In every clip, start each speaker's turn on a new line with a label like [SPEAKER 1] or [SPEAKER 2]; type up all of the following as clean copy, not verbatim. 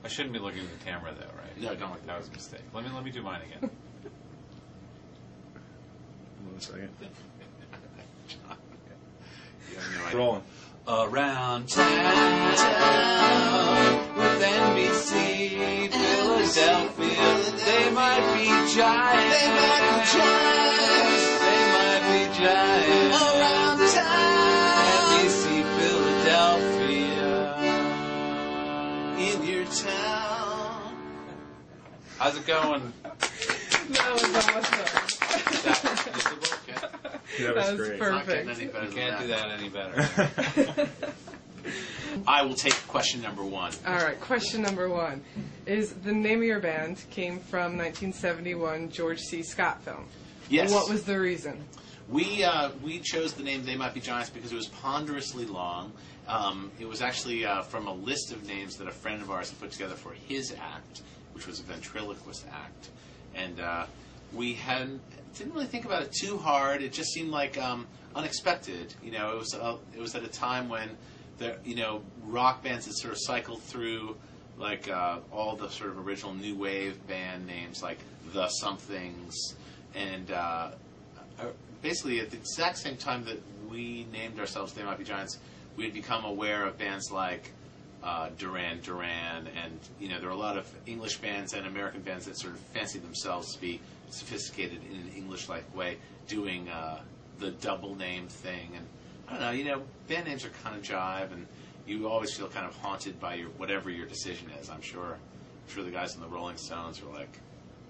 [SPEAKER 1] I shouldn't be looking at the camera, though, right?
[SPEAKER 2] No, don't look.
[SPEAKER 1] That was a mistake. Let me do mine again.
[SPEAKER 3] 1 second.
[SPEAKER 2] You have no idea.
[SPEAKER 3] Rolling.
[SPEAKER 1] Around town with NBC Philadelphia, they might be giants. They might be giants. They might be giants. Around town, NBC Philadelphia, in your town. How's it going?
[SPEAKER 4] That was awesome.
[SPEAKER 2] Is that usable? Okay.
[SPEAKER 3] That was great.
[SPEAKER 4] Perfect.
[SPEAKER 2] Not getting any better than
[SPEAKER 1] Can't do
[SPEAKER 2] that.
[SPEAKER 1] that any better.
[SPEAKER 2] I will take question number 1.
[SPEAKER 4] All right, question number 1. Is the name of your band came from 1971 George C. Scott film?
[SPEAKER 2] Yes.
[SPEAKER 4] What was the reason?
[SPEAKER 2] We chose the name They Might Be Giants because it was ponderously long. It was actually from a list of names that a friend of ours had put together for his act, which was a ventriloquist act. And we didn't really think about it too hard. It just seemed like unexpected. You know, it was at a time when rock bands had sort of cycled through like all the sort of original new wave band names like The Somethings, and basically at the exact same time that we named ourselves They Might Be Giants, we had become aware of bands like Duran Duran, and there were a lot of English bands and American bands that sort of fancied themselves to be sophisticated in an English-like way, doing the double name thing. And I don't know, band names are kind of jive, and you always feel kind of haunted by whatever your decision is. I'm sure the guys in the Rolling Stones were like,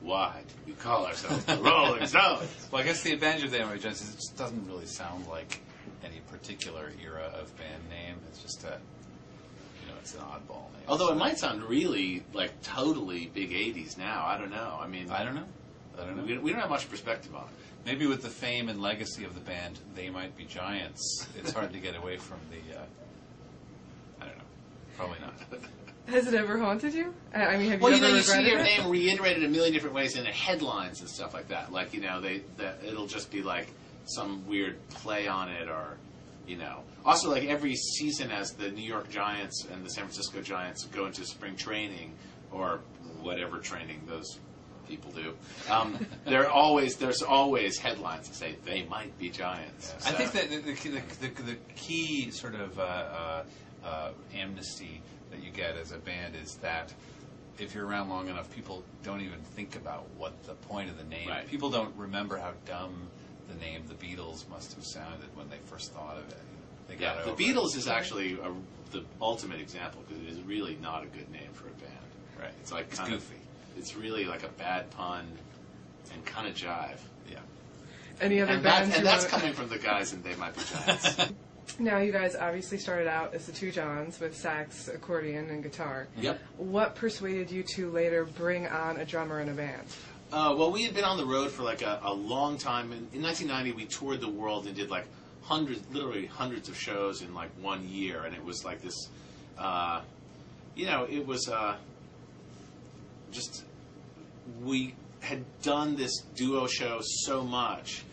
[SPEAKER 2] "Why do we call ourselves the Rolling Stones?"
[SPEAKER 1] Well, I guess the advantage of the They Might Be Giants is it just doesn't really sound like any particular era of band name. It's just it's an oddball name.
[SPEAKER 2] Although it might sound really like totally big 80s now. I don't know. I mean,
[SPEAKER 1] I don't know.
[SPEAKER 2] We don't have much perspective on it.
[SPEAKER 1] Maybe with the fame and legacy of the band, They Might Be Giants, it's hard to get away from the, I don't know, probably not.
[SPEAKER 4] Has it ever haunted you? I mean, have you
[SPEAKER 2] Well,
[SPEAKER 4] ever
[SPEAKER 2] you see
[SPEAKER 4] regretted
[SPEAKER 2] your
[SPEAKER 4] it?
[SPEAKER 2] name reiterated a million different ways in the headlines and stuff like that. Like, it'll just be like some weird play on it, or, Also, like every season as the New York Giants and the San Francisco Giants go into spring training, or whatever training those people do, there's always headlines that say They Might Be Giants.
[SPEAKER 1] Yeah. I think that the key sort of amnesty that you get as a band is that if you're around long enough, people don't even think about what the point of the name.
[SPEAKER 2] Right.
[SPEAKER 1] People don't remember how dumb the name the Beatles must have sounded when they first thought of it. They got
[SPEAKER 2] The
[SPEAKER 1] over
[SPEAKER 2] Beatles
[SPEAKER 1] it.
[SPEAKER 2] is actually the ultimate example, because it is really not a good name for a band.
[SPEAKER 1] Right.
[SPEAKER 2] It's like
[SPEAKER 1] It's
[SPEAKER 2] kind
[SPEAKER 1] goofy.
[SPEAKER 2] It's really like a bad pun and kind of jive.
[SPEAKER 1] Yeah.
[SPEAKER 4] Any other
[SPEAKER 2] And
[SPEAKER 4] bands?
[SPEAKER 2] that's coming from the guys in They Might Be Giants.
[SPEAKER 4] Now, you guys obviously started out as the Two Johns with sax, accordion, and guitar.
[SPEAKER 2] Yep.
[SPEAKER 4] What persuaded you to later bring on a drummer in a band?
[SPEAKER 2] Well, we had been on the road for like a long time. In 1990, we toured the world and did like literally hundreds of shows in like 1 year, and it was like this, it was just, we had done this duo show so much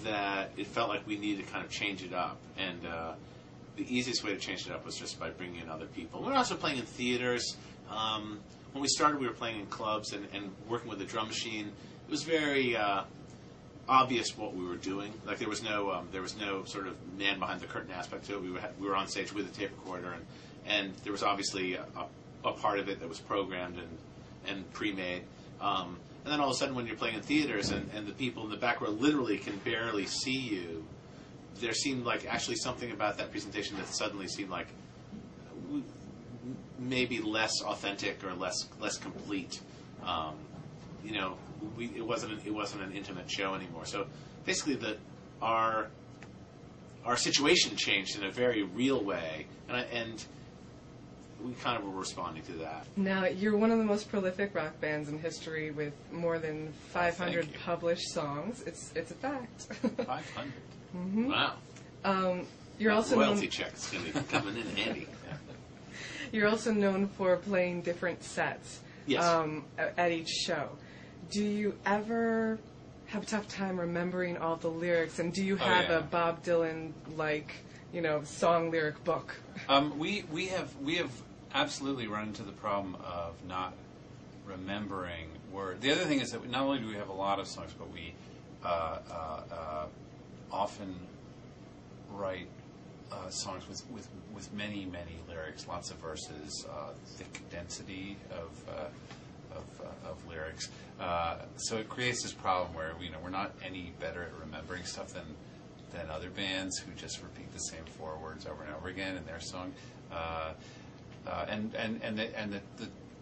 [SPEAKER 2] that it felt like we needed to kind of change it up, and the easiest way to change it up was just by bringing in other people. We were also playing in theaters. When we started, we were playing in clubs and working with a drum machine. It was very obvious what we were doing. Like there was no sort of man behind the curtain aspect to it. We were on stage with a tape recorder, and there was obviously a part of it that was programmed and pre-made. And then all of a sudden, when you're playing in theaters and the people in the back row literally can barely see you, there seemed like actually something about that presentation that suddenly seemed like maybe less authentic or less complete. It wasn't an intimate show anymore. So basically, our situation changed in a very real way, and we kind of were responding to that.
[SPEAKER 4] Now, you're one of the most prolific rock bands in history with more than 500 published songs. It's a fact.
[SPEAKER 1] 500.
[SPEAKER 4] Mm-hmm.
[SPEAKER 2] Wow.
[SPEAKER 4] You're also
[SPEAKER 2] royalty check's going to be coming in handy.
[SPEAKER 4] You're also known for playing different sets.
[SPEAKER 2] Yes.
[SPEAKER 4] At each show. Do you ever have a tough time remembering all the lyrics? And do you have a Bob Dylan song lyric book?
[SPEAKER 1] We have absolutely run into the problem of not remembering words. The other thing is that not only do we have a lot of songs, but we often write songs with many lyrics, lots of verses, thick density of lyrics. So it creates this problem where we're not any better at remembering stuff than other bands who just repeat the same 4 words over and over again in their song. And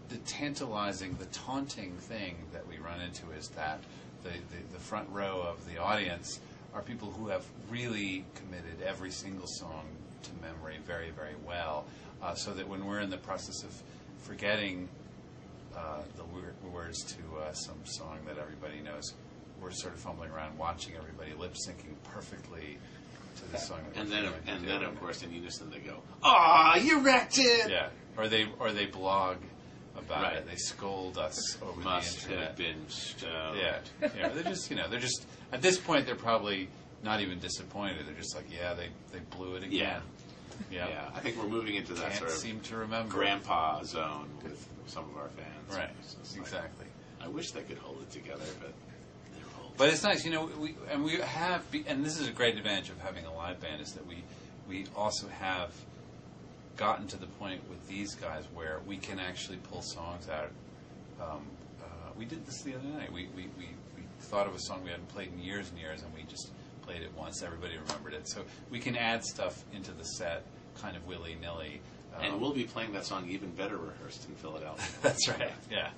[SPEAKER 1] the tantalizing, the taunting thing that we run into is that the front row of the audience are people who have really committed every single song to memory very, very well, so that when we're in the process of forgetting the words to some song that everybody knows, we're sort of fumbling around watching everybody lip syncing perfectly to the song.
[SPEAKER 2] And then of course in unison they go, "Ah, you wrecked it!"
[SPEAKER 1] Yeah, or they blog about
[SPEAKER 2] Right.
[SPEAKER 1] it. They scold us over
[SPEAKER 2] Must
[SPEAKER 1] the internet.
[SPEAKER 2] have been stoned.
[SPEAKER 1] Yeah, they're just at this point they're probably not even disappointed. They're just like, yeah, they blew it again.
[SPEAKER 2] Yeah. I think we're moving into that
[SPEAKER 1] Can't
[SPEAKER 2] sort of
[SPEAKER 1] seem to remember.
[SPEAKER 2] grandpa zone with some of our fans.
[SPEAKER 1] Right,
[SPEAKER 2] It's like,
[SPEAKER 1] exactly.
[SPEAKER 2] I wish they could hold it together, but they're old.
[SPEAKER 1] But it's nice, we have, and this is a great advantage of having a live band, is that we also have gotten to the point with these guys where we can actually pull songs out. We did this the other night. We thought of a song we hadn't played in years and years, and we just played it once. Everybody remembered it. So we can add stuff into the set kind of willy-nilly.
[SPEAKER 2] And we'll be playing that song even better rehearsed in Philadelphia.
[SPEAKER 1] That's right, yeah.